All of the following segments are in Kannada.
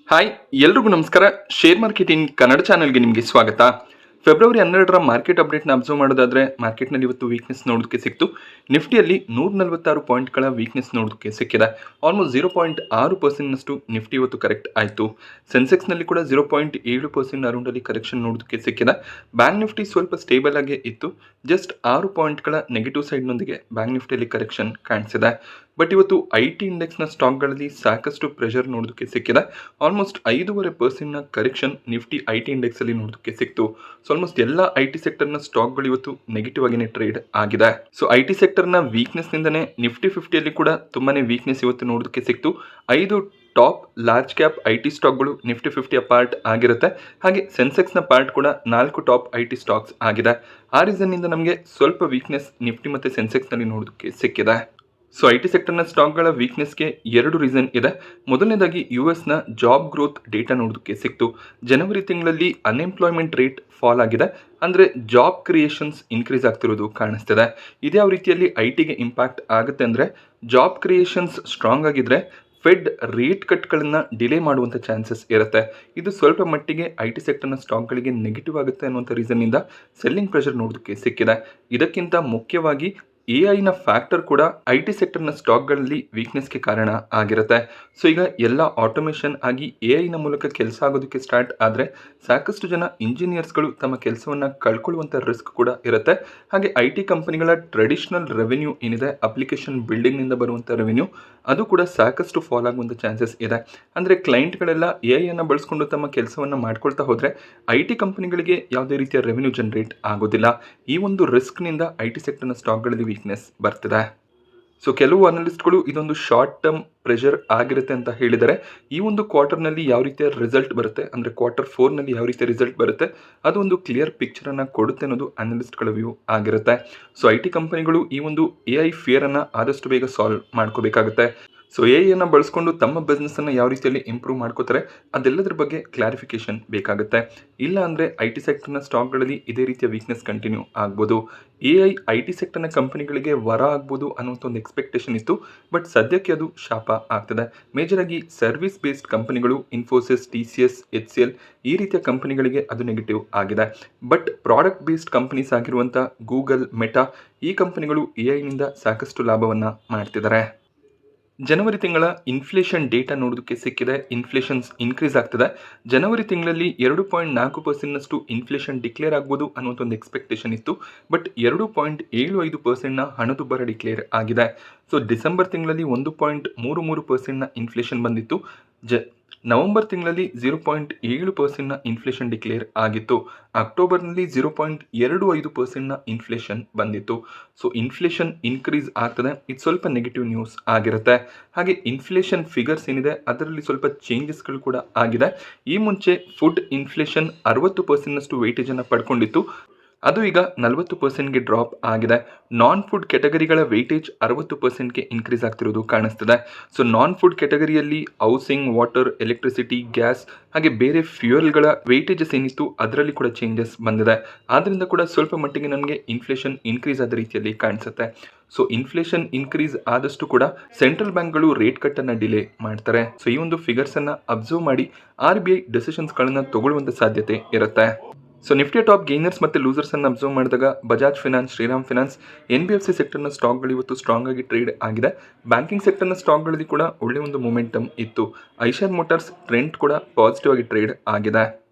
ಹಾಯ್ ಎಲ್ರಿಗೂ ನಮಸ್ಕಾರ. ಶೇರ್ ಮಾರ್ಕೆಟಿಂಗ್ ಕನ್ನಡ ಚಾನೆಲ್ಗೆ ನಿಮಗೆ ಸ್ವಾಗತ. ಫೆಬ್ರವರಿ 12ರ ಮಾರ್ಕೆಟ್ ಅಪ್ಡೇಟ್ನ ಅಬ್ಸರ್ವ್ ಮಾಡೋದಾದ್ರೆ ಮಾರ್ಕೆಟ್ನಲ್ಲಿ ಇವತ್ತು ವೀಕ್ನೆಸ್ ನೋಡೋದಕ್ಕೆ ಸಿಕ್ತು. ನಿಫ್ಟಿಯಲ್ಲಿ 146 ಪಾಯಿಂಟ್ಗಳ ವೀಕ್ನೆಸ್ ನೋಡೋದಕ್ಕೆ ಸಿಕ್ಕಿದೆ. ಆಲ್ಮೋಸ್ಟ್ 0.6% ನಿಫ್ಟಿ ಇವತ್ತು ಕರೆಕ್ಟ್ ಆಯಿತು. ಸೆನ್ಸೆಕ್ಸ್ನಲ್ಲಿ ಕೂಡ 0.7% ಅರೌಂಡಲ್ಲಿ ಕರೆಕ್ಷನ್ ನೋಡೋದಕ್ಕೆ ಸಿಕ್ಕಿದೆ. ಬ್ಯಾಂಕ್ ನಿಫ್ಟಿ ಸ್ವಲ್ಪ ಸ್ಟೇಬಲ್ ಆಗಿ ಇತ್ತು. ಜಸ್ಟ್ 6 ಪಾಯಿಂಟ್ಗಳ ನೆಗೆಟಿವ್ ಸೈಡ್ನೊಂದಿಗೆ ಬ್ಯಾಂಕ್ ನಿಫ್ಟಿಯಲ್ಲಿ ಕರೆಕ್ಷನ್ ಕಾಣಿಸಿದೆ. ಬಟ್ ಇವತ್ತು IT ಇಂಡೆಕ್ಸ್ನ ಸ್ಟಾಕ್ಗಳಲ್ಲಿ ಸಾಕಷ್ಟು ಪ್ರೆಷರ್ ನೋಡೋದಕ್ಕೆ ಸಿಕ್ಕಿದೆ. ಆಲ್ಮೋಸ್ಟ್ 5.5% ಕರೆಕ್ಷನ್ ನಿಫ್ಟಿ IT ಇಂಡೆಕ್ಸಲ್ಲಿ ನೋಡೋದಕ್ಕೆ ಸಿಕ್ತು. ಸೊ ಆಲ್ಮೋಸ್ಟ್ ಎಲ್ಲ IT ಸೆಕ್ಟರ್ನ ಸ್ಟಾಕ್ಗಳು ಇವತ್ತು ನೆಗೆಟಿವ್ ಆಗಿನೇ ಟ್ರೇಡ್ ಆಗಿದೆ. ಸೊ IT ಸೆಕ್ಟರ್ನ ವೀಕ್ನೆಸ್ನಿಂದನೇ ನಿಫ್ಟಿ 50ಯಲ್ಲಿ ಕೂಡ ತುಂಬಾನೇ ವೀಕ್ನೆಸ್ ಇವತ್ತು ನೋಡೋದಕ್ಕೆ ಸಿಕ್ತು. 5 ಟಾಪ್ ಲಾರ್ಜ್ ಕ್ಯಾಪ್ IT ಸ್ಟಾಕ್ಗಳು ನಿಫ್ಟಿ 50ಯ ಪಾರ್ಟ್ ಆಗಿರುತ್ತೆ. ಹಾಗೆ ಸೆನ್ಸೆಕ್ಸ್ನ ಪಾರ್ಟ್ ಕೂಡ 4 ಟಾಪ್ IT ಸ್ಟಾಕ್ಸ್ ಆಗಿದೆ. ಆ ರೀಸನ್ನಿಂದ ನಮಗೆ ಸ್ವಲ್ಪ ವೀಕ್ನೆಸ್ ನಿಫ್ಟಿ ಮತ್ತು ಸೆನ್ಸೆಕ್ಸ್ನಲ್ಲಿ ನೋಡೋದಕ್ಕೆ ಸಿಕ್ಕಿದೆ. ಸೊ IT ಸೆಕ್ಟರ್ನ ಸ್ಟಾಕ್ಗಳ ವೀಕ್ನೆಸ್ಗೆ 2 ರೀಸನ್ ಇದೆ. ಮೊದಲನೇದಾಗಿ US ನ ಜಾಬ್ ಗ್ರೋತ್ ಡೇಟಾ ನೋಡೋದಕ್ಕೆ ಸಿಕ್ತು. ಜನವರಿ ತಿಂಗಳಲ್ಲಿ ಅನ್ಎಂಪ್ಲಾಯ್ಮೆಂಟ್ ರೇಟ್ ಫಾಲ್ ಆಗಿದೆ. ಅಂದರೆ ಜಾಬ್ ಕ್ರಿಯೇಷನ್ಸ್ ಇನ್ಕ್ರೀಸ್ ಆಗ್ತಿರೋದು ಕಾಣಿಸ್ತಿದೆ. ಇದ್ಯಾವ ರೀತಿಯಲ್ಲಿ ITಗೆ ಇಂಪ್ಯಾಕ್ಟ್ ಆಗುತ್ತೆ ಅಂದರೆ, ಜಾಬ್ ಕ್ರಿಯೇಷನ್ಸ್ ಸ್ಟ್ರಾಂಗ್ ಆಗಿದ್ರೆ ಫೆಡ್ ರೇಟ್ ಕಟ್ಗಳನ್ನು ಡಿಲೇ ಮಾಡುವಂಥ ಚಾನ್ಸಸ್ ಇರುತ್ತೆ. ಇದು ಸ್ವಲ್ಪ ಮಟ್ಟಿಗೆ IT ಸೆಕ್ಟರ್ನ ಸ್ಟಾಕ್ಗಳಿಗೆ ನೆಗೆಟಿವ್ ಆಗುತ್ತೆ ಅನ್ನುವಂಥ ರೀಸನ್ನಿಂದ ಸೆಲ್ಲಿಂಗ್ ಪ್ರೆಷರ್ ನೋಡೋದಕ್ಕೆ ಸಿಕ್ಕಿದೆ. ಇದಕ್ಕಿಂತ ಮುಖ್ಯವಾಗಿ AI ಫ್ಯಾಕ್ಟರ್ ಕೂಡ IT ಸೆಕ್ಟರ್ನ ಸ್ಟಾಕ್ಗಳಲ್ಲಿ ವೀಕ್ನೆಸ್ಗೆ ಕಾರಣ ಆಗಿರುತ್ತೆ. ಸೊ ಈಗ ಎಲ್ಲ ಆಟೋಮೇಷನ್ ಆಗಿ AI ಮೂಲಕ ಕೆಲಸ ಆಗೋದಕ್ಕೆ ಸ್ಟಾರ್ಟ್ ಆದರೆ ಸಾಕಷ್ಟು ಜನ ಇಂಜಿನಿಯರ್ಸ್ಗಳು ತಮ್ಮ ಕೆಲಸವನ್ನು ಕಳ್ಕೊಳ್ಳುವಂಥ ರಿಸ್ಕ್ ಕೂಡ ಇರುತ್ತೆ. ಹಾಗೆ IT ಕಂಪನಿಗಳ ಟ್ರೆಡಿಷನಲ್ ರೆವೆನ್ಯೂ ಏನಿದೆ, ಅಪ್ಲಿಕೇಶನ್ ಬಿಲ್ಡಿಂಗ್ನಿಂದ ಬರುವಂಥ ರೆವೆನ್ಯೂ, ಅದು ಕೂಡ ಸಾಕಷ್ಟು ಫಾಲ್ ಆಗುವಂಥ ಚಾನ್ಸಸ್ ಇದೆ. ಅಂದರೆ ಕ್ಲೈಂಟ್ಗಳೆಲ್ಲ AI ಬಳಸ್ಕೊಂಡು ತಮ್ಮ ಕೆಲಸವನ್ನು ಮಾಡ್ಕೊಳ್ತಾ ಹೋದರೆ IT ಕಂಪನಿಗಳಿಗೆ ಯಾವುದೇ ರೀತಿಯ ರೆವೆನ್ಯೂ ಜನರೇಟ್ ಆಗೋದಿಲ್ಲ. ಈ ಒಂದು ರಿಸ್ಕ್ನಿಂದ IT ಸೆಕ್ಟರ್ನ ಸ್ಟಾಕ್ಗಳಲ್ಲಿ ವೀಕ್ನೆಸ್ ಬರ್ತಿದೆ. ಸೊ ಕೆಲವು ಅನಲಿಸ್ಟ್ಗಳು ಇದೊಂದು ಶಾರ್ಟ್ ಟರ್ಮ್ ಪ್ರೆಷರ್ ಆಗಿರುತ್ತೆ ಅಂತ ಹೇಳಿದರೆ, ಈ ಒಂದು ಕ್ವಾರ್ಟರ್ನಲ್ಲಿ ಯಾವ ರೀತಿಯ ರಿಸಲ್ಟ್ ಬರುತ್ತೆ ಅಂದರೆ Q4ನಲ್ಲಿ ಯಾವ ರೀತಿಯ ರಿಸಲ್ಟ್ ಬರುತ್ತೆ ಅದು ಒಂದು ಕ್ಲಿಯರ್ ಪಿಕ್ಚರನ್ನು ಕೊಡುತ್ತೆ ಅನ್ನೋದು ಅನಲಿಸ್ಟ್ಗಳ ವ್ಯೂ ಆಗಿರುತ್ತೆ. ಸೊ IT ಕಂಪನಿಗಳು ಈ ಒಂದು AI ಫಿಯರನ್ನು ಆದಷ್ಟು ಬೇಗ ಸಾಲ್ವ್ ಮಾಡ್ಕೋಬೇಕಾಗುತ್ತೆ. ಸೊ AI ಬಳಸ್ಕೊಂಡು ತಮ್ಮ ಬಿಸ್ನೆಸ್ಸನ್ನು ಯಾವ ರೀತಿಯಲ್ಲಿ ಇಂಪ್ರೂವ್ ಮಾಡ್ಕೋತಾರೆ ಅದೆಲ್ಲದರ ಬಗ್ಗೆ ಕ್ಲಾರಿಫಿಕೇಶನ್ ಬೇಕಾಗುತ್ತೆ. ಇಲ್ಲ ಅಂದರೆ IT ಸೆಕ್ಟರ್ನ ಸ್ಟಾಕ್ಗಳಲ್ಲಿ ಇದೇ ರೀತಿಯ ವೀಕ್ನೆಸ್ ಕಂಟಿನ್ಯೂ ಆಗ್ಬೋದು. AI IT ಸೆಕ್ಟರ್ನ ಕಂಪನಿಗಳಿಗೆ ವರ ಆಗ್ಬೋದು ಅನ್ನೋಂಥ ಒಂದು ಎಕ್ಸ್ಪೆಕ್ಟೇಷನ್ ಇತ್ತು. ಬಟ್ ಸದ್ಯಕ್ಕೆ ಅದು ಶಾಪ ಆಗ್ತದೆ. ಮೇಜರಾಗಿ ಸರ್ವಿಸ್ ಬೇಸ್ಡ್ ಕಂಪನಿಗಳು ಇನ್ಫೋಸಿಸ್, TCS, HCL ಈ ರೀತಿಯ ಕಂಪನಿಗಳಿಗೆ ಅದು ನೆಗೆಟಿವ್ ಆಗಿದೆ. ಬಟ್ ಪ್ರಾಡಕ್ಟ್ ಬೇಸ್ಡ್ ಕಂಪನೀಸ್ ಆಗಿರುವಂಥ ಗೂಗಲ್, ಮೆಟಾ ಈ ಕಂಪನಿಗಳು AIನಿಂದ ಸಾಕಷ್ಟು ಲಾಭವನ್ನು ಮಾಡ್ತಿದ್ದಾರೆ. ಜನವರಿ ತಿಂಗಳ ಇನ್ಫ್ಲೇಷನ್ ಡೇಟಾ ನೋಡೋದಕ್ಕೆ ಸಿಕ್ಕಿದೆ. ಇನ್ಫ್ಲೇಷನ್ಸ್ ಇನ್ಕ್ರೀಸ್ ಆಗ್ತದೆ. ಜನವರಿ ತಿಂಗಳಲ್ಲಿ 2.4% ಇನ್ಫ್ಲೇಷನ್ ಡಿಕ್ಲೇರ್ ಆಗ್ಬೋದು ಅನ್ನೋಂಥ ಒಂದು ಎಕ್ಸ್ಪೆಕ್ಟೇಷನ್ ಇತ್ತು. ಬಟ್ 2.75% ಹಣದುಬ್ಬರ ಡಿಕ್ಲೇರ್ ಆಗಿದೆ. ಸೊ ಡಿಸೆಂಬರ್ ತಿಂಗಳಲ್ಲಿ 1.33% ಇನ್ಫ್ಲೇಷನ್ ಬಂದಿತ್ತು. ನವೆಂಬರ್ ತಿಂಗಳಲ್ಲಿ 0.7% ಇನ್ಫ್ಲೇಷನ್ ಡಿಕ್ಲೇರ್ ಆಗಿತ್ತು. ಅಕ್ಟೋಬರ್ನಲ್ಲಿ 0.25% ಇನ್ಫ್ಲೇಷನ್ ಬಂದಿತ್ತು. ಸೊ ಇನ್ಫ್ಲೇಷನ್ ಇನ್ಕ್ರೀಸ್ ಆಗ್ತದೆ. ಇದು ಸ್ವಲ್ಪ ನೆಗೆಟಿವ್ ನ್ಯೂಸ್ ಆಗಿರುತ್ತೆ. ಹಾಗೆ ಇನ್ಫ್ಲೇಷನ್ ಫಿಗರ್ಸ್ ಏನಿದೆ ಅದರಲ್ಲಿ ಸ್ವಲ್ಪ ಚೇಂಜಸ್ಗಳು ಕೂಡ ಆಗಿದೆ. ಈ ಮುಂಚೆ ಫುಡ್ ಇನ್ಫ್ಲೇಷನ್ 60% ವೆಯ್ಟೇಜನ್ನು ಪಡ್ಕೊಂಡಿತ್ತು. ಅದು ಈಗ 40%ಗೆ ಡ್ರಾಪ್ ಆಗಿದೆ. ನಾನ್ ಫುಡ್ ಕೆಟಗರಿಗಳ ವೆಯ್ಟೇಜ್ 60%ಗೆ ಇನ್ಕ್ರೀಸ್ ಆಗ್ತಿರೋದು ಕಾಣಿಸ್ತಿದೆ. ಸೊ ನಾನ್ ಫುಡ್ ಕೆಟಗರಿಯಲ್ಲಿ ಹೌಸಿಂಗ್, ವಾಟರ್, ಎಲೆಕ್ಟ್ರಿಸಿಟಿ, ಗ್ಯಾಸ್ ಹಾಗೆ ಬೇರೆ ಫ್ಯೂಯಲ್ಗಳ ವೆಯ್ಟೇಜಸ್ ಏನಿತ್ತು ಅದರಲ್ಲಿ ಕೂಡ ಚೇಂಜಸ್ ಬಂದಿದೆ. ಆದ್ದರಿಂದ ಕೂಡ ಸ್ವಲ್ಪ ಮಟ್ಟಿಗೆ ನಮಗೆ ಇನ್ಫ್ಲೇಷನ್ ಇನ್ಕ್ರೀಸ್ ಆದ ರೀತಿಯಲ್ಲಿ ಕಾಣಿಸುತ್ತೆ. ಸೊ ಇನ್ಫ್ಲೇಷನ್ ಇನ್ಕ್ರೀಸ್ ಆದಷ್ಟು ಕೂಡ ಸೆಂಟ್ರಲ್ ಬ್ಯಾಂಕ್ಗಳು ರೇಟ್ ಕಟ್ಟನ್ನು ಡಿಲೇ ಮಾಡ್ತಾರೆ. ಸೊ ಈ ಒಂದು ಫಿಗರ್ಸನ್ನು ಅಬ್ಸರ್ವ್ ಮಾಡಿ RBI ಡಿಸಿಷನ್ಸ್ಗಳನ್ನು ತಗೊಳ್ಳುವಂಥ ಸಾಧ್ಯತೆ ಇರುತ್ತೆ. ಸೊ ನಿಫ್ಟಿಯ ಟಾಪ್ ಗೇನರ್ಸ್ ಮತ್ತು ಲೂಸರ್ಸನ್ನು ಅಬ್ಸರ್ವ್ ಮಾಡಿದಾಗ Bajaj finance, Shriram finance, NBFC ಸೆಕ್ಟರ್ನ ಸ್ಟಾಕ್ಗಳು ಇವತ್ತು ಸ್ಟ್ರಾಂಗ್ ಆಗಿ ಟ್ರೇಡ್ ಆಗಿದೆ. ಬ್ಯಾಂಕಿಂಗ್ ಸೆಕ್ಟರ್ನ ಸ್ಟಾಕ್ಗಳಲ್ಲಿ ಕೂಡ ಒಳ್ಳೆಯ ಒಂದು ಮೊಮೆಂಟಮ್ ಇತ್ತು. ಐಷರ್ ಮೋಟಾರ್ಸ್ ಟ್ರೆಂಡ್ ಕೂಡ ಪಾಸಿಟಿವ್ ಆಗಿ ಟ್ರೇಡ್ ಆಗಿದೆ.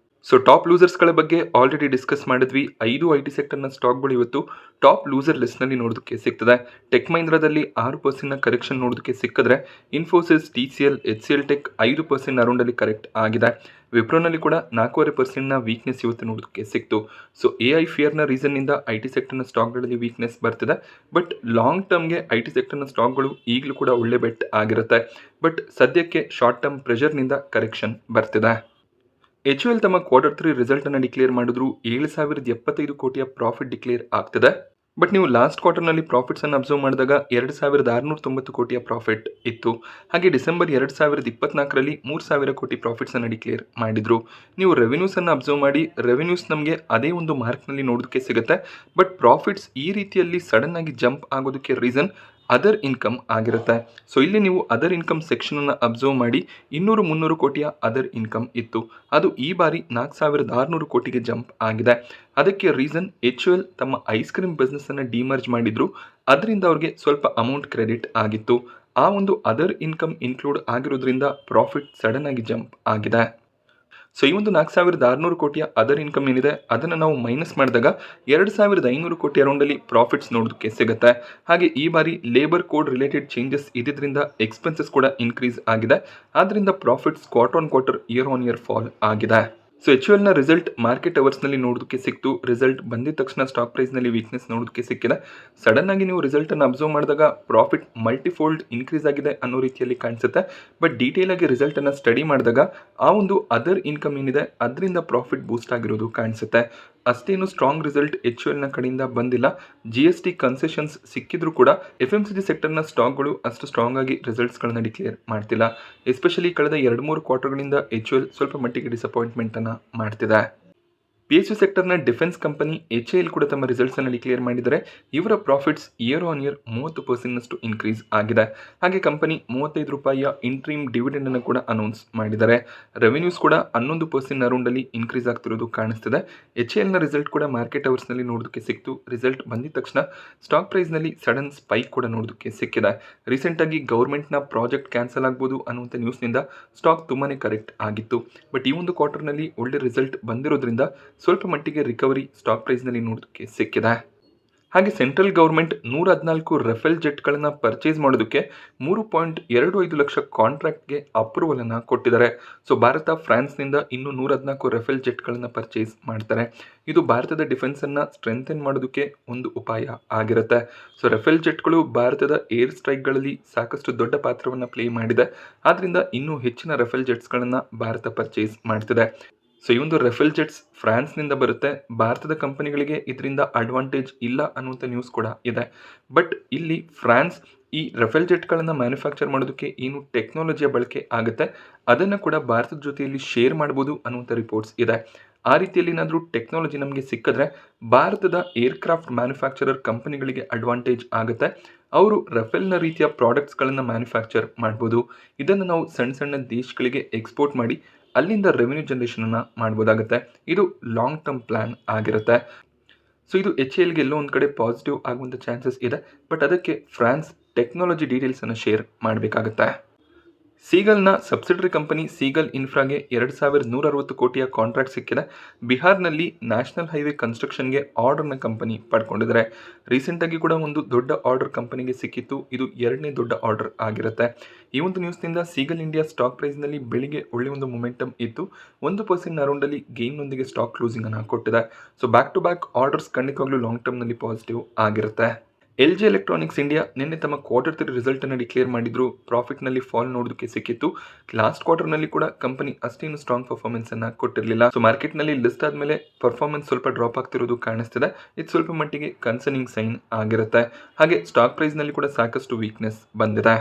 ಸೊ ಟಾಪ್ ಲೂಸರ್ಸ್ಗಳ ಬಗ್ಗೆ ಆಲ್ರೆಡಿ ಡಿಸ್ಕಸ್ ಮಾಡಿದ್ವಿ. 5 IT ಸೆಕ್ಟರ್ನ ಸ್ಟಾಕ್ಗಳು ಇವತ್ತು ಟಾಪ್ ಲೂಸರ್ ಲಿಸ್ಟ್ನಲ್ಲಿ ನೋಡೋದಕ್ಕೆ ಸಿಗ್ತದೆ. ಟೆಕ್ ಮಹೀಂದ್ರಾದಲ್ಲಿ 6% ಕರೆಕ್ಷನ್ ನೋಡೋದಕ್ಕೆ ಸಿಕ್ಕಿದ್ರೆ ಇನ್ಫೋಸಿಸ್, TCL, HCL ಟೆಕ್ 5% ಅರೌಂಡಲ್ಲಿ ಕರೆಕ್ಟ್ ಆಗಿದೆ. ವಿಪ್ರೋನಲ್ಲಿ ಕೂಡ 4.5% ವೀಕ್ನೆಸ್ ಇವತ್ತು ನೋಡೋದಕ್ಕೆ ಸಿಕ್ತು. ಸೊ AI ಫಿಯರ್ನ ರೀಸನ್ನಿಂದ IT ಸೆಕ್ಟರ್ನ ಸ್ಟಾಕ್ಗಳಲ್ಲಿ ವೀಕ್ನೆಸ್ ಬರ್ತಿದೆ. ಬಟ್ ಲಾಂಗ್ ಟರ್ಮ್ಗೆ IT ಸೆಕ್ಟರ್ನ ಸ್ಟಾಕ್ಗಳು ಈಗಲೂ ಕೂಡ ಒಳ್ಳೆ ಬೆಟ್ ಆಗಿರುತ್ತೆ. ಬಟ್ ಸದ್ಯಕ್ಕೆ ಶಾರ್ಟ್ ಟರ್ಮ್ ಪ್ರೆಷರ್ನಿಂದ ಕರೆಕ್ಷನ್ ಬರ್ತಿದೆ. HUL ತಮ್ಮ Q3 ರಿಸಲ್ಟನ್ನು ಡಿಕ್ಲೇರ್ ಮಾಡಿದ್ರು. 7,075 ಕೋಟಿಯ ಪ್ರಾಫಿಟ್ ಡಿಕ್ಲೇರ್ ಆಗ್ತದೆ. ಬಟ್ ನೀವು ಲಾಸ್ಟ್ ಕ್ವಾರ್ಟರ್ನಲ್ಲಿ ಪ್ರಾಫಿಟ್ಸನ್ನು ಅಬ್ಸರ್ವ್ ಮಾಡಿದಾಗ 2,690 ಕೋಟಿಯ ಪ್ರಾಫಿಟ್ ಇತ್ತು. ಹಾಗೆ ಡಿಸೆಂಬರ್ 2024ರಲ್ಲಿ 3,000 ಕೋಟಿ ಪ್ರಾಫಿಟ್ಸನ್ನು ಡಿಕ್ಲೇರ್ ಮಾಡಿದರು. ನೀವು ರೆವೆನ್ಯೂಸನ್ನು ಅಬ್ಸರ್ವ್ ಮಾಡಿ, ರೆವೆನ್ಯೂಸ್ ನಮಗೆ ಅದೇ ಒಂದು ಮಾರ್ಕ್ನಲ್ಲಿ ನೋಡೋದಕ್ಕೆ ಸಿಗುತ್ತೆ. ಬಟ್ ಪ್ರಾಫಿಟ್ಸ್ ಈ ರೀತಿಯಲ್ಲಿ ಸಡನ್ ಆಗಿ ಜಂಪ್ ಆಗೋದಕ್ಕೆ ರೀಸನ್ ಅದರ್ ಇನ್ಕಮ್ ಆಗಿರುತ್ತೆ. ಸೊ ಇಲ್ಲಿ ನೀವು ಅದರ್ ಇನ್ಕಮ್ ಸೆಕ್ಷನನ್ನು ಅಬ್ಸರ್ವ್ ಮಾಡಿ 200-300 ಕೋಟಿಯ ಅದರ್ ಇನ್ಕಮ್ ಇತ್ತು. ಅದು ಈ ಬಾರಿ 4,600 ಕೋಟಿಗೆ ಜಂಪ್ ಆಗಿದೆ. ಅದಕ್ಕೆ ರೀಸನ್ HUL ತಮ್ಮ ಐಸ್ ಕ್ರೀಮ್ ಬಿಸ್ನೆಸ್ಸನ್ನು ಡಿಮರ್ಜ್ ಮಾಡಿದ್ರು. ಅದರಿಂದ ಅವ್ರಿಗೆ ಸ್ವಲ್ಪ ಅಮೌಂಟ್ ಕ್ರೆಡಿಟ್ ಆಗಿತ್ತು. ಆ ಒಂದು ಅದರ್ ಇನ್ಕಮ್ ಇನ್ಕ್ಲೂಡ್ ಆಗಿರೋದ್ರಿಂದ ಪ್ರಾಫಿಟ್ ಸಡನ್ ಆಗಿ ಜಂಪ್ ಆಗಿದೆ. ಸೊ ಈ ಒಂದು 4,600 ಕೋಟಿಯ ಅದರ್ ಇನ್ಕಮ್ ಏನಿದೆ ಅದನ್ನು ನಾವು ಮೈನಸ್ ಮಾಡಿದಾಗ 2,500 ಕೋಟಿ ಅರೌಂಡಲ್ಲಿ ಪ್ರಾಫಿಟ್ಸ್ ನೋಡೋದಕ್ಕೆ ಸಿಗುತ್ತೆ. ಹಾಗೆ ಈ ಬಾರಿ ಲೇಬರ್ ಕೋಡ್ ರಿಲೇಟೆಡ್ ಚೇಂಜಸ್ ಇದ್ದಿದ್ದರಿಂದ ಎಕ್ಸ್ಪೆನ್ಸಸ್ ಕೂಡ ಇನ್ಕ್ರೀಸ್ ಆಗಿದೆ. ಆದ್ದರಿಂದ profits quarter on quarter, year on year fall ಆಗಿದೆ. ಸೊ HULನ ರಿಸಲ್ಟ್ ಮಾರ್ಕೆಟ್ ಅವರ್ಸ್ನಲ್ಲಿ ನೋಡೋದಕ್ಕೆ ಸಿಕ್ತು. ರಿಸಲ್ಟ್ ಬಂದಿದ ತಕ್ಷಣ ಸ್ಟಾಕ್ ಪ್ರೈಸ್ನಲ್ಲಿ ವೀಕ್ನೆಸ್ ನೋಡೋದಕ್ಕೆ ಸಿಕ್ಕಿದೆ. ಸಡನ್ ಆಗಿ ನೀವು ರಿಸಲ್ಟನ್ನು ಅಬ್ಸರ್ವ್ ಮಾಡಿದಾಗ ಪ್ರಾಫಿಟ್ ಮಲ್ಟಿಫೋಲ್ಡ್ ಇನ್ಕ್ರೀಸ್ ಆಗಿದೆ ಅನ್ನೋ ರೀತಿಯಲ್ಲಿ ಕಾಣಿಸುತ್ತೆ. ಬಟ್ ಡೀಟೇಲ್ ಆಗಿ ರಿಸಲ್ಟನ್ನು ಸ್ಟಡಿ ಮಾಡಿದಾಗ ಆ ಒಂದು ಅದರ್ ಇನ್ಕಮ್ ಏನಿದೆ ಅದರಿಂದ ಪ್ರಾಫಿಟ್ ಬೂಸ್ಟ್ ಆಗಿರೋದು ಕಾಣಿಸುತ್ತೆ. ಅಷ್ಟೇನು ಸ್ಟ್ರಾಂಗ್ ರಿಸಲ್ಟ್ HULನ ಕಡೆಯಿಂದ ಬಂದಿಲ್ಲ. GST ಕನ್ಸೆಷನ್ಸ್ ಸಿಕ್ಕಿದ್ರು ಕೂಡ FMCG ಸೆಕ್ಟರ್ನ ಸ್ಟಾಕ್ಗಳು ಅಷ್ಟು ಸ್ಟ್ರಾಂಗ್ ಆಗಿ ರಿಸಲ್ಟ್ಸ್ಗಳನ್ನ ಡಿಕ್ಲೇರ್ ಮಾಡ್ತಿಲ್ಲ. ಎಸ್ಪೆಷಲಿ ಕಳೆದ 2-3 ಕ್ವಾರ್ಟರ್ಗಳಿಂದ HUL ಸ್ವಲ್ಪ ಮಟ್ಟಿಗೆ ಡಿಸಪಾಯಿಂಟ್ಮೆಂಟನ್ನು ಮಾಡ್ತಿದೆ. PSU ಸೆಕ್ಟರ್ನ ಡಿಫೆನ್ಸ್ ಕಂಪನಿ HAL ಕೂಡ ತಮ್ಮ ರಿಸಲ್ಟ್ಸನ್ನು ಡಿಕ್ಲೇರ್ ಮಾಡಿದರೆ ಇವರ profits year on year 30% increase ಆಗಿದೆ. ಹಾಗೆ ಕಂಪನಿ 35 ರೂಪಾಯಿಯ ಇಂಟ್ರೀಮ್ ಡಿವಿಡೆಂಡನ್ನು ಕೂಡ ಅನೌನ್ಸ್ ಮಾಡಿದ್ದಾರೆ. ರೆವೆನ್ಯೂಸ್ ಕೂಡ 11% ಅರೌಂಡಲ್ಲಿ ಇನ್ಕ್ರೀಸ್ ಆಗ್ತಿರೋದು ಕಾಣಿಸ್ತಿದೆ. HALನ ರಿಸಲ್ಟ್ ಕೂಡ ಮಾರ್ಕೆಟ್ ಅವರ್ಸ್ನಲ್ಲಿ ನೋಡೋದಕ್ಕೆ ಸಿಕ್ತು. ರಿಸಲ್ಟ್ ಬಂದಿದ ತಕ್ಷಣ ಸ್ಟಾಕ್ ಪ್ರೈಸ್ನಲ್ಲಿ ಸಡನ್ ಸ್ಪೈಕ್ ಕೂಡ ನೋಡೋದಕ್ಕೆ ಸಿಕ್ಕಿದೆ. ರೀಸೆಂಟಾಗಿ ಗೌರ್ಮೆಂಟ್ನ ಪ್ರಾಜೆಕ್ಟ್ ಕ್ಯಾನ್ಸಲ್ ಆಗ್ಬೋದು ಅನ್ನುವಂಥ ನ್ಯೂಸ್ನಿಂದ ಸ್ಟಾಕ್ ತುಂಬಾ ಕರೆಕ್ಟ್ ಆಗಿತ್ತು. ಬಟ್ ಈ ಒಂದು ಕ್ವಾರ್ಟರ್ನಲ್ಲಿ ಒಳ್ಳೆ ರಿಸಲ್ಟ್ ಬಂದಿರೋದ್ರಿಂದ ಸ್ವಲ್ಪ ಮಟ್ಟಿಗೆ ರಿಕವರಿ ಸ್ಟಾಕ್ ಪ್ರೈಸ್ನಲ್ಲಿ ನೋಡೋದಕ್ಕೆ ಸಿಕ್ಕಿದೆ. ಹಾಗೆ ಸೆಂಟ್ರಲ್ ಗೌರ್ಮೆಂಟ್ 114 ರಫೇಲ್ ಜೆಟ್ಗಳನ್ನು ಪರ್ಚೇಸ್ ಮಾಡೋದಕ್ಕೆ 3.25 ಲಕ್ಷ ಕಾಂಟ್ರಾಕ್ಟ್ಗೆ ಅಪ್ರೂವಲನ್ನು ಕೊಟ್ಟಿದ್ದಾರೆ. ಸೊ ಭಾರತ ಫ್ರಾನ್ಸ್ನಿಂದ ಇನ್ನೂ 114 ರಫೇಲ್ ಜೆಟ್ಗಳನ್ನು ಪರ್ಚೇಸ್ ಮಾಡ್ತಾರೆ. ಇದು ಭಾರತದ ಡಿಫೆನ್ಸನ್ನು ಸ್ಟ್ರೆಂಥೆನ್ ಮಾಡೋದಕ್ಕೆ ಒಂದು ಉಪಾಯ ಆಗಿರುತ್ತೆ. ಸೊ ರಫೇಲ್ ಜೆಟ್ಗಳು ಭಾರತದ ಏರ್ ಸ್ಟ್ರೈಕ್ಗಳಲ್ಲಿ ಸಾಕಷ್ಟು ದೊಡ್ಡ ಪಾತ್ರವನ್ನು ಪ್ಲೇ ಮಾಡಿದೆ. ಆದ್ದರಿಂದ ಇನ್ನೂ ಹೆಚ್ಚಿನ ರಫೇಲ್ ಜೆಟ್ಸ್ಗಳನ್ನು ಭಾರತ ಪರ್ಚೇಸ್ ಮಾಡ್ತಿದೆ. ಸೊ ಈ ಒಂದು ರಫೇಲ್ ಜೆಟ್ಸ್ ಫ್ರಾನ್ಸ್ನಿಂದ ಬರುತ್ತೆ. ಭಾರತದ ಕಂಪನಿಗಳಿಗೆ ಇದರಿಂದ ಅಡ್ವಾಂಟೇಜ್ ಇಲ್ಲ ಅನ್ನುವಂಥ ನ್ಯೂಸ್ ಕೂಡ ಇದೆ. ಬಟ್ ಇಲ್ಲಿ ಫ್ರಾನ್ಸ್ ಈ ರಫೇಲ್ ಜೆಟ್ಗಳನ್ನು ಮ್ಯಾನುಫ್ಯಾಕ್ಚರ್ ಮಾಡೋದಕ್ಕೆ ಏನು ಟೆಕ್ನಾಲಜಿಯ ಬಳಕೆ ಆಗುತ್ತೆ ಅದನ್ನು ಕೂಡ ಭಾರತದ ಜೊತೆಯಲ್ಲಿ ಶೇರ್ ಮಾಡ್ಬೋದು ಅನ್ನುವಂಥ ರಿಪೋರ್ಟ್ಸ್ ಇದೆ. ಆ ರೀತಿಯಲ್ಲಿ ಏನಾದರೂ ಟೆಕ್ನಾಲಜಿ ನಮಗೆ ಸಿಕ್ಕಿದ್ರೆ ಭಾರತದ ಏರ್ಕ್ರಾಫ್ಟ್ ಮ್ಯಾನುಫ್ಯಾಕ್ಚರರ್ ಕಂಪನಿಗಳಿಗೆ ಅಡ್ವಾಂಟೇಜ್ ಆಗುತ್ತೆ. ಅವರು ರಫೇಲ್ನ ರೀತಿಯ ಪ್ರಾಡಕ್ಟ್ಸ್ಗಳನ್ನು ಮ್ಯಾನುಫ್ಯಾಕ್ಚರ್ ಮಾಡ್ಬೋದು. ಇದನ್ನು ನಾವು ಸಣ್ಣ ಸಣ್ಣ ದೇಶಗಳಿಗೆ ಎಕ್ಸ್ಪೋರ್ಟ್ ಮಾಡಿ ಅಲ್ಲಿಂದ ರೆವೆನ್ಯೂ ಜನರೇಷನನ್ನು ಮಾಡ್ಬೋದಾಗುತ್ತೆ. ಇದು ಲಾಂಗ್ ಟರ್ಮ್ ಪ್ಲ್ಯಾನ್ ಆಗಿರುತ್ತೆ. ಸೊ ಇದು HALಗೆ ಎಲ್ಲೋ ಒಂದು ಕಡೆ ಪಾಸಿಟಿವ್ ಆಗುವಂಥ ಚಾನ್ಸಸ್ ಇದೆ. ಬಟ್ ಅದಕ್ಕೆ ಫ್ರಾನ್ಸ್ ಟೆಕ್ನಾಲಜಿ ಡೀಟೇಲ್ಸನ್ನು ಶೇರ್ ಮಾಡಬೇಕಾಗುತ್ತೆ. ಸೀಗಲ್ನ ಸಬ್ಸಿಡರಿ ಕಂಪನಿ ಸೀಗಲ್ ಇನ್ಫ್ರಾಗೆ 2,160 ಕೋಟಿಯ ಕಾಂಟ್ರಾಕ್ಟ್ ಸಿಕ್ಕಿದೆ. ಬಿಹಾರ್ನಲ್ಲಿ ನ್ಯಾಷನಲ್ ಹೈವೇ ಕನ್ಸ್ಟ್ರಕ್ಷನ್ಗೆ ಆರ್ಡರ್ನ ಕಂಪನಿ ಪಡ್ಕೊಂಡಿದ್ದಾರೆ. ರೀಸೆಂಟಾಗಿ ಕೂಡ ಒಂದು ದೊಡ್ಡ ಆರ್ಡರ್ ಕಂಪನಿಗೆ ಸಿಕ್ಕಿತ್ತು. ಇದು 2ನೇ ದೊಡ್ಡ ಆರ್ಡರ್ ಆಗಿರುತ್ತೆ. ಈ ಒಂದು ನ್ಯೂಸ್ನಿಂದ ಸೀಗಲ್ ಇಂಡಿಯಾ ಸ್ಟಾಕ್ ಪ್ರೈಸ್ನಲ್ಲಿ ಬೆಳಿಗ್ಗೆ ಒಳ್ಳೆ ಒಂದು ಮೊಮೆಂಟಮ್ ಇತ್ತು. 1% ಅರೌಂಡಲ್ಲಿ ಗೇನ್ನೊಂದಿಗೆ ಸ್ಟಾಕ್ ಕ್ಲೋಸಿಂಗನ್ನು ಕೊಟ್ಟಿದೆ. So back to back orders ಖಂಡಿತವಾಗ್ಲೂ ಲಾಂಗ್ ಟರ್ಮ್ನಲ್ಲಿ ಪಾಸಿಟಿವ್ ಆಗಿರುತ್ತೆ. LG ಎಲೆಕ್ಟ್ರಾನಿಕ್ಸ್ ಇಂಡಿಯಾ ನಿನ್ನೆ ತಮ್ಮ Q3 ರಿಸಲ್ಟನ್ನು ಡಿಕ್ಲೇರ್ ಮಾಡಿದ್ರು. ಪ್ರಾಫಿಟ್ನಲ್ಲಿ ಫಾಲ್ ನೋಡೋದಕ್ಕೆ ಸಿಕ್ಕಿತ್ತು. ಲಾಸ್ಟ್ ಕ್ವಾರ್ಟರ್ನಲ್ಲಿ ಕೂಡ ಕಂಪನಿ ಅಷ್ಟೇನು ಸ್ಟ್ರಾಂಗ್ ಪರ್ಫಾರ್ಮೆನ್ಸನ್ನು ಕೊಟ್ಟಿರಲಿಲ್ಲ. ಸೊ ಮಾರ್ಕೆಟ್ನಲ್ಲಿ ಲಿಸ್ಟ್ ಆದಮೇಲೆ ಪರ್ಫಾರ್ಮೆನ್ಸ್ ಸ್ವಲ್ಪ ಡ್ರಾಪ್ ಆಗ್ತಿರೋದು ಕಾಣಿಸ್ತಿದೆ. ಇದು ಸ್ವಲ್ಪ ಮಟ್ಟಿಗೆ ಕನ್ಸರ್ನಿಂಗ್ ಸೈನ್ ಆಗಿರುತ್ತೆ. ಹಾಗೆ ಸ್ಟಾಕ್ ಪ್ರೈಸ್ನಲ್ಲಿ ಕೂಡ ಸಾಕಷ್ಟು ವೀಕ್ನೆಸ್ ಬಂದಿದೆ.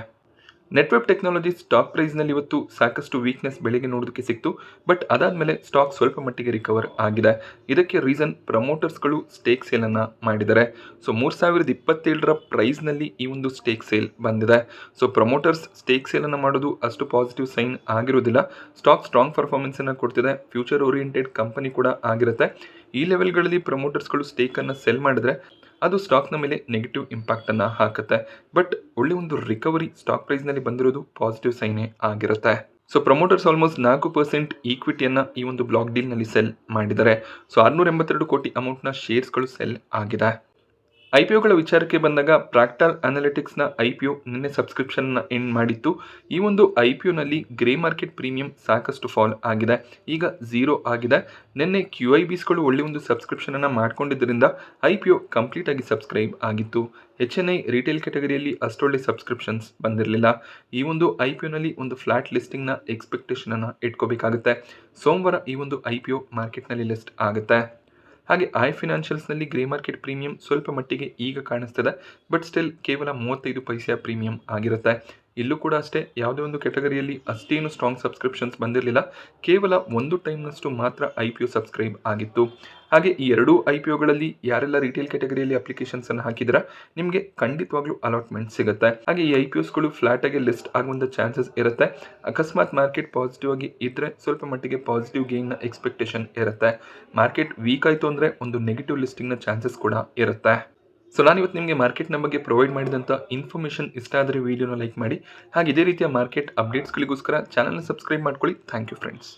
ನೆಟ್ವೆಬ್ ಟೆಕ್ನಾಲಜಿ ಸ್ಟಾಕ್ ಪ್ರೈಸ್ನಲ್ಲಿ ಇವತ್ತು ಸಾಕಷ್ಟು ವೀಕ್ನೆಸ್ ಬೆಳಗ್ಗೆ ನೋಡೋದಕ್ಕೆ ಸಿಕ್ತು. ಬಟ್ ಅದಾದಮೇಲೆ ಸ್ಟಾಕ್ ಸ್ವಲ್ಪ ಮಟ್ಟಿಗೆ ರಿಕವರ್ ಆಗಿದೆ. ಇದಕ್ಕೆ ರೀಸನ್ ಪ್ರಮೋಟರ್ಸ್ಗಳು ಸ್ಟೇಕ್ ಸೇಲನ್ನು ಮಾಡಿದ್ದಾರೆ. ಸೊ 3027ರ ಪ್ರೈಸ್ನಲ್ಲಿ ಈ ಒಂದು ಸ್ಟೇಕ್ ಸೇಲ್ ಬಂದಿದೆ. ಸೊ ಪ್ರಮೋಟರ್ಸ್ ಸ್ಟೇಕ್ ಸೇಲನ್ನು ಮಾಡೋದು ಅಷ್ಟು ಪಾಸಿಟಿವ್ ಸೈನ್ ಆಗಿರೋದಿಲ್ಲ. ಸ್ಟಾಕ್ ಸ್ಟ್ರಾಂಗ್ ಪರ್ಫಾರ್ಮೆನ್ಸನ್ನು ಕೊಡ್ತಿದೆ. ಫ್ಯೂಚರ್ ಓರಿಯೆಂಟೆಡ್ ಕಂಪನಿ ಕೂಡ ಆಗಿರುತ್ತೆ. ಈ ಲೆವೆಲ್ಗಳಲ್ಲಿ ಪ್ರಮೋಟರ್ಸ್ಗಳು ಸ್ಟೇಕನ್ನು ಸೆಲ್ ಮಾಡಿದ್ರೆ ಅದು ಸ್ಟಾಕ್ನ ಮೇಲೆ ನೆಗೆಟಿವ್ ಇಂಪ್ಯಾಕ್ಟನ್ನು ಹಾಕುತ್ತೆ. ಬಟ್ ಒಳ್ಳೆ ಒಂದು ರಿಕವರಿ ಸ್ಟಾಕ್ ಪ್ರೈಸ್ನಲ್ಲಿ ಬಂದಿರೋದು ಪಾಸಿಟಿವ್ ಸೈನೇ ಆಗಿರುತ್ತೆ. ಸೊ ಪ್ರಮೋಟರ್ಸ್ ಆಲ್ಮೋಸ್ಟ್ 4% ಈಕ್ವಿಟಿಯನ್ನು ಈ ಒಂದು ಬ್ಲಾಕ್ ಡೀಲ್ನಲ್ಲಿ ಸೆಲ್ ಮಾಡಿದ್ದಾರೆ. ಸೊ 682 ಕೋಟಿ ಅಮೌಂಟ್ನ ಶೇರ್ಸ್ಗಳು ಸೆಲ್ ಆಗಿದೆ. IPOಗಳ ವಿಚಾರಕ್ಕೆ ಬಂದಾಗ ಪ್ರಾಕ್ಟಲ್ ಅನಾಲಿಟಿಕ್ಸ್ನ IPO ನಿನ್ನೆ ಸಬ್ಸ್ಕ್ರಿಪ್ಷನ್ನ ಎಂಡ್ ಮಾಡಿತ್ತು. ಈ ಒಂದು IPOನಲ್ಲಿ ಗ್ರೇ ಮಾರ್ಕೆಟ್ ಪ್ರೀಮಿಯಂ ಸಾಕಷ್ಟು ಫಾಲ್ ಆಗಿದೆ. ಈಗ 0 ಆಗಿದೆ. ನಿನ್ನೆ QIBಸ್ಗಳು ಒಳ್ಳೆ ಒಂದು ಸಬ್ಸ್ಕ್ರಿಪ್ಷನನ್ನು ಮಾಡ್ಕೊಂಡಿದ್ದರಿಂದ IPO ಕಂಪ್ಲೀಟ್ ಆಗಿ ಸಬ್ಸ್ಕ್ರೈಬ್ ಆಗಿತ್ತು. HNI ರಿಟೇಲ್ ಕ್ಯಾಟಗರಿಯಲ್ಲಿ ಅಷ್ಟೊಳ್ಳೆ ಸಬ್ಸ್ಕ್ರಿಪ್ಷನ್ಸ್ ಬಂದಿರಲಿಲ್ಲ. ಈ ಒಂದು IPOನಲ್ಲಿ ಒಂದು ಫ್ಲಾಟ್ ಲಿಸ್ಟಿಂಗ್ನ ಎಕ್ಸ್ಪೆಕ್ಟೇಷನನ್ನು ಇಟ್ಕೋಬೇಕಾಗುತ್ತೆ. ಸೋಮವಾರ ಈ ಒಂದು IPO ಮಾರ್ಕೆಟ್ನಲ್ಲಿ ಲಿಸ್ಟ್ ಆಗುತ್ತೆ. ಹಾಗೆ ಫಿನಾನ್ಷಿಯಲ್ಸ್ನಲ್ಲಿ ಗ್ರೇ ಮಾರ್ಕೆಟ್ ಪ್ರೀಮಿಯಂ ಸ್ವಲ್ಪ ಮಟ್ಟಿಗೆ ಈಗ ಕಾಣಿಸ್ತದೆ. ಬಟ್ ಸ್ಟಿಲ್ ಕೇವಲ 35 ಪೈಸೆಯ ಪ್ರೀಮಿಯಂ ಆಗಿರುತ್ತೆ. ಇಲ್ಲೂ ಕೂಡ ಅಷ್ಟೇ ಯಾವುದೇ ಒಂದು ಕೆಟಗರಿಯಲ್ಲಿ ಅಷ್ಟೇನು ಸ್ಟ್ರಾಂಗ್ ಸಬ್ಸ್ಕ್ರಿಪ್ಷನ್ಸ್ ಬಂದಿರಲಿಲ್ಲ. ಕೇವಲ ಒಂದು ಟೈಮ್ನಷ್ಟು ಮಾತ್ರ IPO ಸಬ್ಸ್ಕ್ರೈಬ್ ಆಗಿತ್ತು. ಹಾಗೆ ಈ ಎರಡೂ IPOಗಳಲ್ಲಿ ಯಾರೆಲ್ಲ ರಿಟೇಲ್ ಕೆಟಗರಿಯಲ್ಲಿ ಅಪ್ಲಿಕೇಶನ್ಸನ್ನು ಹಾಕಿದ್ರೆ ನಿಮಗೆ ಖಂಡಿತವಾಗ್ಲೂ ಅಲಾಟ್ಮೆಂಟ್ ಸಿಗುತ್ತೆ. ಹಾಗೆ ಈ IPOಸ್ಗಳು ಫ್ಲಾಟ್ ಆಗಿ ಲಿಸ್ಟ್ ಆಗುವಂಥ ಚಾನ್ಸಸ್ ಇರುತ್ತೆ. ಅಕಸ್ಮಾತ್ ಮಾರ್ಕೆಟ್ ಪಾಸಿಟಿವ್ ಆಗಿ ಇದ್ದರೆ ಸ್ವಲ್ಪ ಮಟ್ಟಿಗೆ ಪಾಸಿಟಿವ್ ಗೇನ್ನ ಎಕ್ಸ್ಪೆಕ್ಟೇಷನ್ ಇರುತ್ತೆ. ಮಾರ್ಕೆಟ್ ವೀಕ್ ಆಯಿತು ಅಂದರೆ ಒಂದು ನೆಗೆಟಿವ್ ಲಿಸ್ಟಿಂಗ್ನ ಚಾನ್ಸಸ್ ಕೂಡ ಇರುತ್ತೆ. ಸೊ ನಾನಿವತ್ತು ನಿಮಗೆ ಮಾರ್ಕೆಟ್ನ ಬಗ್ಗೆ ಪ್ರೊವೈಡ್ ಮಾಡಿದಂಥ ಇನ್ಫಾರ್ಮೇಷನ್ ಇಷ್ಟ ಆದರೆ ವೀಡಿಯೋನ ಲೈಕ್ ಮಾಡಿ. ಹಾಗೆ ಇದೇ ರೀತಿಯ ಮಾರ್ಕೆಟ್ ಅಪ್ಡೇಟ್ಸ್ಗಳಿಗೋಸ್ಕರ ಚಾನಲ್ನ ಸಬ್ಸ್ಕ್ರೈಬ್ ಮಾಡ್ಕೊಳ್ಳಿ. Thank you friends.